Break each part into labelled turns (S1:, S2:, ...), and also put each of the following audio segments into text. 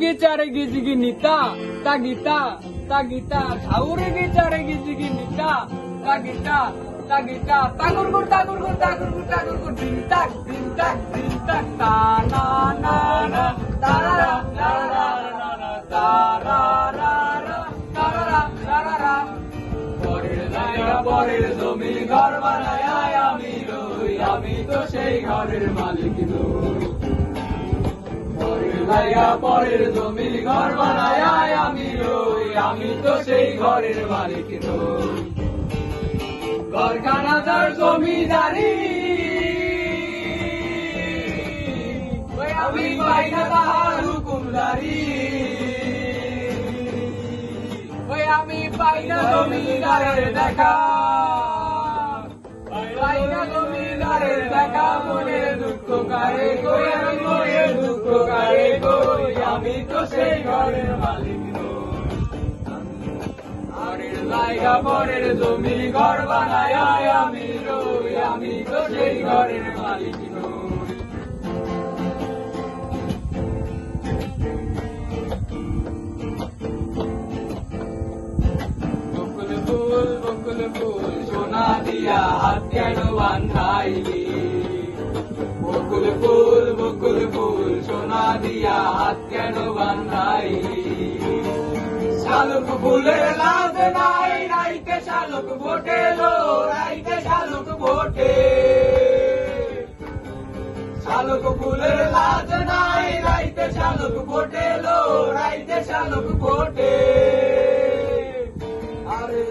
S1: gicare gizigi nita, tagita, tagita, ঝাউরে gicare gizigi nita, tagita, tagita, tagur gur, din tak, ta na na na, ta ra ra ra ra ra ra, ta ra ra ra, ta ra ra ra ra. পরের জায়গা পরের জমি ঘর বানায় আমি রই, আমি তো সেই ঘরের মালিক নই। পরের জায়গা পরের জমি ঘর বানায় আমি রই, আমি তো সেই ঘরের মালিক নই। ঘরখানা যার জমিদারি, আমি পাই না তাহার হুকুমদারি, আমি পাই না জমিদারের দেখা, পাই না জমিদারের দেখা, মনের দুঃখ কারে কই, আমি মনের দুঃখ কারে কই, আমি তো সেই ঘরের মালিক নই। ঘরের জায়গা পরের জমি ঘর বানায় আমি রই, আমি তো সেই ঘরের মালিক নই। বকুল ফুল সোনা দিয়া হাত কেন বান্ধাইলি, বকুল ফুল সোনা দিয়া হাত কেন বান্ধাইলি। শালুক ফুলের লাজ নাই, রাইতে শালুক ভোটে লো, রাইতে শালুক ভোটে। শালুক ফুলের লাজ নাই, রাইতে শালুক ভোটে লো, রাইতে শালুক ভোটে।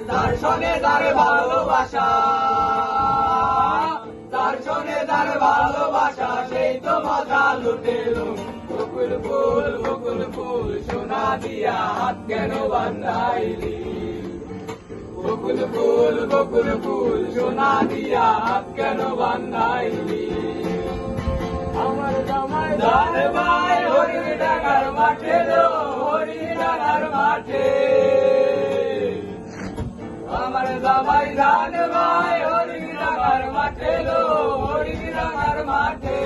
S1: যার সঙ্গে যার ভালোবাসা, যার সঙ্গে যার ভালোবাসা, সেই তো মজা লুটেলো। বকুল ফুল সোনা দিয়া হাত কেন বান্ধাইলি, বকুল ফুল সোনা দিয়া হাত কেন বান্ধাইলি। আমার জামাই ধান ভাই হরিণ ডাঙার মাঠে লো, হরিণ ডাঙার মাঠে। আমার জামাই ধান ভাই হরিণ ডাঙার মাঠে লো, হরিণ ডাঙার মাঠে।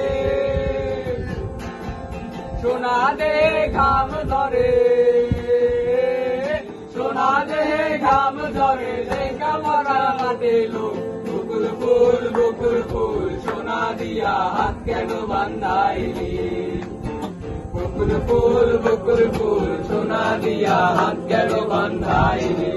S1: সোনা দে ঘাম ধরে, সোনা দে ঘাম ধরে, লেখা মরা মাঠে লো। বকুল ফুল সোনা দিয়া হাত কেন বান্ধাইলি, বকুল ফুল সোনা দিয়া হাত কেন বান্ধাইলি।